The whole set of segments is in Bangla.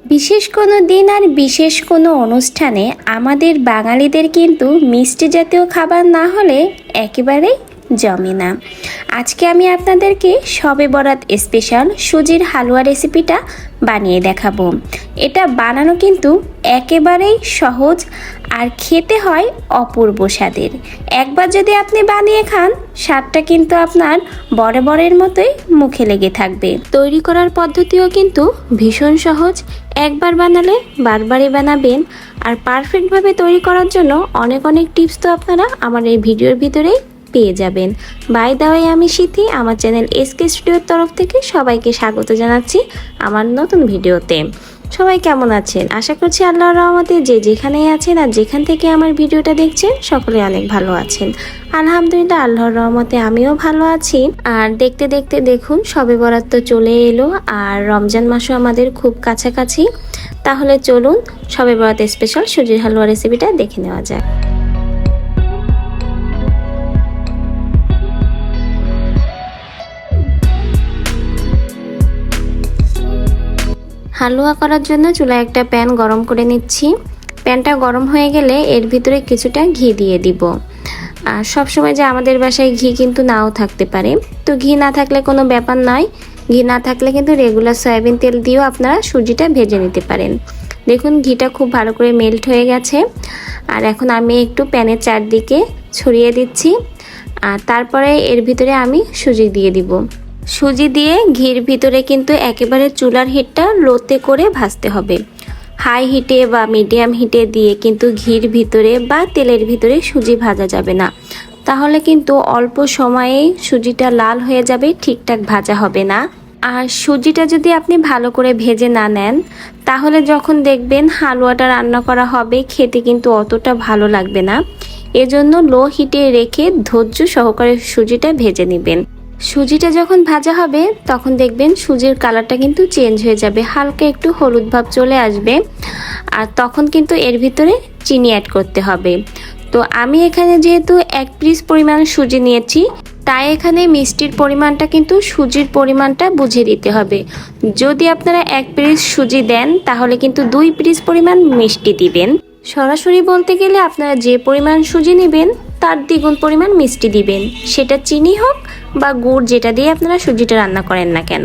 বিশেষ কোনো দিন আর বিশেষ কোনো অনুষ্ঠানে আমাদের বাঙালিদের কিন্তু মিষ্টি জাতীয় খাবার না হলে একেবারেই জমে না। আজকে আমি আপনাদেরকে শবে বরাত স্পেশাল সুজির হালুয়া রেসিপিটা বানিয়ে দেখাবো। এটা বানানো কিন্তু একেবারেই সহজ আর খেতে হয় অপূর্ব স্বাদের। একবার যদি আপনি বানিয়ে খান, স্বাদটা কিন্তু আপনার বরাবরের মতোই মুখে লেগে থাকবে। তৈরি করার পদ্ধতিও কিন্তু ভীষণ সহজ। একবার বানালে বারবারই বানাবেন। আর পারফেক্টভাবে তৈরি করার জন্য অনেক টিপস তো আপনারা আমার এই ভিডিওর ভিতরেই পেয়ে যাবেন। বাই দ্য ওয়ে, আমি সিথি, আমার চ্যানেল এসকে স্টুডিওর তরফ থেকে সবাইকে স্বাগত জানাচ্ছি আমার নতুন ভিডিওতে। সবাই কেমন আছেন? আশা করছি আল্লাহর রহমতে যে যেখানেই আছেন আর যেখান থেকে আমার ভিডিওটা দেখছেন সকলে অনেক ভালো আছেন। আলহামদুলিল্লাহ, আল্লাহর রহমতে আমিও ভালো আছি। আর দেখতে দেখতে দেখুন শবে বরাত তো চলে এলো আর রমজান মাসও আমাদের খুব কাছাকাছি। তাহলে চলুন শবে বরাত স্পেশাল সুজির হালুয়া রেসিপিটা দেখে নেওয়া যাক। হালুয়া করার জন্য চুলায় একটা প্যান গরম করে নিচ্ছি। প্যানটা গরম হয়ে গেলে এর ভিতরে কিছুটা ঘি দিয়ে দিব। আর সবসময় যে আমাদের বাসায় ঘি কিন্তু নাও থাকতে পারে, তো ঘি না থাকলে কোনো ব্যাপার নয়। ঘি না থাকলে কিন্তু রেগুলার সয়াবিন তেল দিয়েও আপনারা সুজিটা ভেজে নিতে পারেন। দেখুন ঘিটা খুব ভালো করে মেল্ট হয়ে গেছে। আর এখন আমি একটু প্যানের চারদিকে ছড়িয়ে দিচ্ছি। আর তারপরে এর ভিতরে আমি সুজি দিয়ে দিব। সুজি দিয়ে ঘির ভিতরে কিন্তু একেবারে চুলার হিটটা লোতে করে ভাজতে হবে। হাই হিটে বা মিডিয়াম হিটে দিয়ে কিন্তু ঘির ভিতরে বা তেলের ভিতরে সুজি ভাজা যাবে না। তাহলে কিন্তু অল্প সময়েই সুজিটা লাল হয়ে যাবে, ঠিকঠাক ভাজা হবে না। আর সুজিটা যদি আপনি ভালো করে ভেজে না নেন, তাহলে যখন দেখবেন হালুয়াটা রান্না করা হবে, খেতে কিন্তু অতটা ভালো লাগবে না। এজন্য লো হিটে রেখে ধৈর্য সহকারে সুজিটা ভেজে নেবেন। সুজিটা যখন ভাজা হবে তখন দেখবেন সুজির কালারটা কিন্তু চেঞ্জ হয়ে যাবে, হালকা একটু হলুদ ভাব চলে আসবে। আর তখন কিন্তু এর ভিতরে চিনি অ্যাড করতে হবে। তো আমি এখানে যেহেতু 1 পিস পরিমাণ সুজি নিয়েছি, তাই এখানে মিষ্টির পরিমাণটা কিন্তু সুজির পরিমাণটা বুঝে দিতে হবে। যদি আপনারা 1 পিস সুজি দেন তাহলে কিন্তু 2 পিস পরিমাণ মিষ্টি দিবেন। সরাসরি বলতে গেলে আপনারা যে পরিমাণ সুজি নেবেন তার দ্বিগুণ পরিমাণ মিষ্টি দিবেন, সেটা চিনি হোক বা গুড়, যেটা দিয়ে আপনারা সুজিটা রান্না করেন না কেন।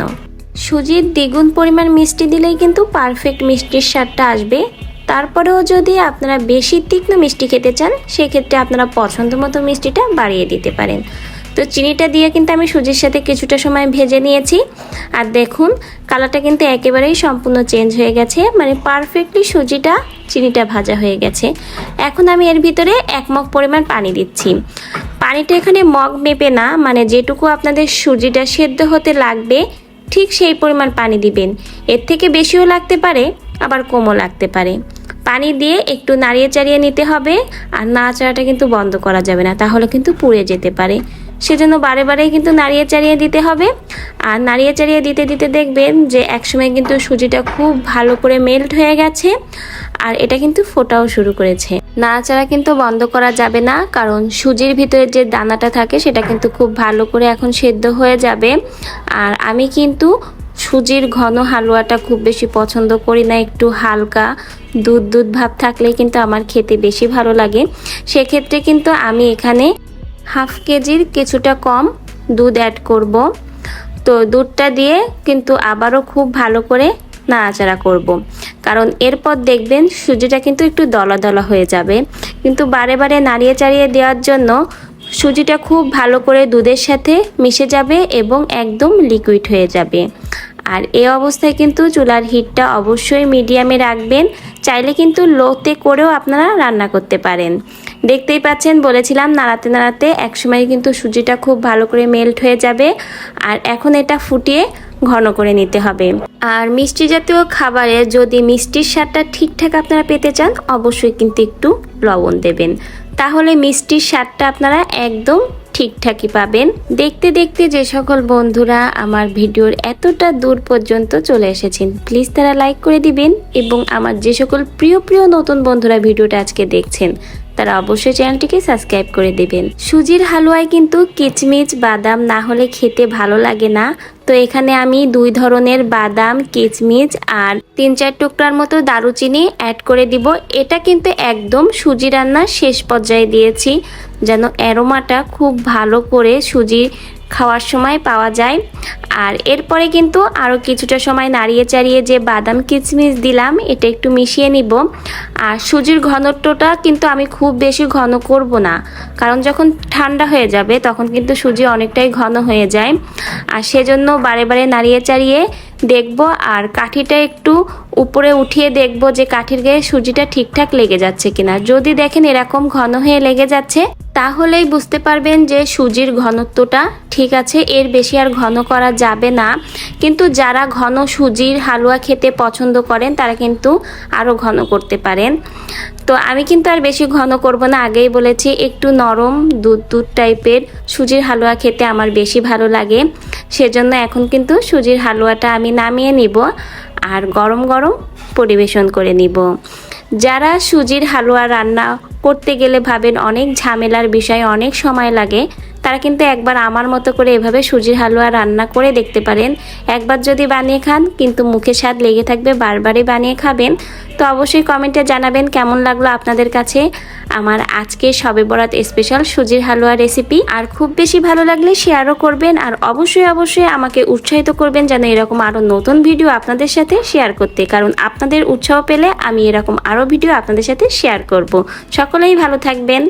সুজির দ্বিগুণ পরিমাণ মিষ্টি দিলেই কিন্তু পারফেক্ট মিষ্টির স্বাদটা আসবে। তারপরেও যদি আপনারা বেশি তীক্ষ্ণ মিষ্টি খেতে চান, সেক্ষেত্রে আপনারা পছন্দ মতো মিষ্টিটা বাড়িয়ে দিতে পারেন। তো চিনিটা দিয়ে কিন্তু আমি সুজির সাথে কিছুটা সময় ভেজে নিয়েছি। আর দেখুন কালারটা কিন্তু একেবারেই সম্পূর্ণ চেঞ্জ হয়ে গেছে, মানে পারফেক্টলি সুজিটা চিনিটা ভাজা হয়ে গেছে। এখন আমি এর ভিতরে 1 মগ পরিমাণ পানি দিচ্ছি। পানিটা এখানে মগ মেপে না, মানে যেটুকু আপনাদের সুজিটা সেদ্ধ হতে লাগবে ঠিক সেই পরিমাণ পানি দিবেন। এর থেকে বেশিও লাগতে পারে, আবার কমও লাগতে পারে। পানি দিয়ে একটু নাড়িয়ে চাড়িয়ে নিতে হবে। আর নাড়াচাড়াটা কিন্তু বন্ধ করা যাবে না, তাহলে কিন্তু পুড়ে যেতে পারে। সেজন্য বারে কিন্তু নাড়িয়ে চাড়িয়ে দিতে হবে। আর নাড়িয়ে চাড়িয়ে দিতে দিতে দেখবেন যে একসময় কিন্তু সুজিটা খুব ভালো করে মেল্ট হয়ে গেছে আর এটা কিন্তু ফোটাও শুরু করেছে। নাড়াচাড়া কিন্তু বন্ধ করা যাবে না, কারণ সুজির ভিতরে যে দানাটা থাকে সেটা কিন্তু খুব ভালো করে এখন সেদ্ধ হয়ে যাবে। আর আমি কিন্তু সুজির ঘন হালুয়াটা খুব বেশি পছন্দ করি না, একটু হালকা দুধ ভাব থাকলে কিন্তু আমার খেতে বেশি ভালো লাগে। সেক্ষেত্রে কিন্তু আমি এখানে হাফ কেজির কিছুটা কম দুধ অ্যাড করব। তো দুধটা দিয়ে কিন্তু আবারও খুব ভালো করে নাড়াচাড়া করব, কারণ এরপর দেখবেন সুজিটা কিন্তু একটু দলা দলা হয়ে যাবে। কিন্তু বারে নাড়িয়ে চাড়িয়ে দেওয়ার জন্য সুজিটা খুব ভালো করে দুধের সাথে মিশে যাবে এবং একদম লিকুইড হয়ে যাবে। আর এই অবস্থায় কিন্তু চুলার হিটটা অবশ্যই মিডিয়ামে রাখবেন। চাইলে কিন্তু লোতে করেও আপনারা রান্না করতে পারেন। দেখতেই পাচ্ছেন, বলেছিলাম নাড়াতে একসময় কিন্তু সুজিটা খুব ভালো করে মেল্ট হয়ে যাবে। আর এখন এটা ফুটিয়ে ঘন করে নিতে হবে। আর মিষ্টি জাতীয় খাবারে যদি মিষ্টির স্বাদটা ঠিকঠাক আপনারা পেতে চান, অবশ্যই কিন্তু একটু লবণ দেবেন, তাহলে মিষ্টির স্বাদটা আপনারা একদম ঠিকঠাকই পাবেন। দেখতে দেখতে যে সকল বন্ধুরা আমার ভিডিওর এতটা দূর পর্যন্ত চলে এসেছেন, প্লিজ তারা লাইক করে দিবেন। এবং আমার যে সকল প্রিয় নতুন বন্ধুরা ভিডিওটা আজকে দেখছেন, তারা অবশ্যই চ্যানেলটিকে সাবস্ক্রাইব করে দেবেন। সুজির হালুয়ায় কিন্তু কিচমিচ বাদাম না হলে খেতে ভালো লাগে না। তো এখানে আমি 2 ধরনের বাদাম, কিচমিচ আর 3-4 টুকরার মতো দারুচিনি অ্যাড করে দিব। এটা কিন্তু একদম সুজি রান্নার শেষ পর্যায়ে দিয়েছি, যেন অ্যারোমাটা খুব ভালো করে সুজি খাওয়ার সময় পাওয়া যায়। আর এরপরে কিন্তু আরও কিছুটা সময় নাড়িয়ে চাড়িয়ে যে বাদাম কিচমিচ দিলাম এটা একটু মিশিয়ে নিব। আর সুজির ঘনত্বটা কিন্তু আমি খুব বেশি ঘন করব না, কারণ যখন ঠান্ডা হয়ে যাবে তখন কিন্তু সুজি অনেকটাই ঘন হয়ে যায়। আর সেজন্য বারে বারে নাড়িয়ে চাড়িয়ে দেখব, আর কাঠিটা একটু উপরে উঠিয়ে দেখব যে কাঠির গায়ে সুজিটা ঠিকঠাক লেগে যাচ্ছে কিনা। যদি দেখেন এরকম ঘন হয়ে লেগে যাচ্ছে তাহলেই বুঝতে পারবেন যে সুজির ঘনত্বটা ঠিক আছে, এর বেশি আর ঘন করা যাবে না। কিন্তু যারা ঘন সুজির হালুয়া খেতে পছন্দ করেন তারা কিন্তু আরও ঘন করতে পারেন। তো আমি কিন্তু আর বেশি ঘন করব না, আগেই বলেছি একটু নরম দুধ দুধ টাইপের সুজির হালুয়া খেতে আমার বেশি ভালো লাগে। সেজন্য এখন কিন্তু সুজির হালুয়াটা আমি নামিয়ে নিব আর গরম গরম পরিবেশন করে নিব। যারা সুজির হালুয়া রান্না করতে গেলে ভাবেন অনেক ঝামেলার বিষয়, অনেক সময় লাগে, তারা কিন্তু একবার আমার মতো করে এভাবে সুজির হালুয়া রান্না করে দেখতে পারেন। একবার যদি বানিয়ে খান কিন্তু মুখে স্বাদ লেগে থাকবে, বারবারই বানিয়ে খাবেন। তো অবশ্যই কমেন্টে জানাবেন কেমন লাগলো আপনাদের কাছে আমার আজকে শবে বরাত স্পেশাল সুজির হালুয়া রেসিপি। আর খুব বেশি ভালো লাগলে শেয়ারও করবেন, আর অবশ্যই আমাকে উৎসাহিত করবেন যেন এরকম আরও নতুন ভিডিও আপনাদের সাথে শেয়ার করতে, কারণ আপনাদের উৎসাহ পেলে আমি এরকম আরও ভিডিও আপনাদের সাথে শেয়ার করব। সকলেই ভালো থাকবেন।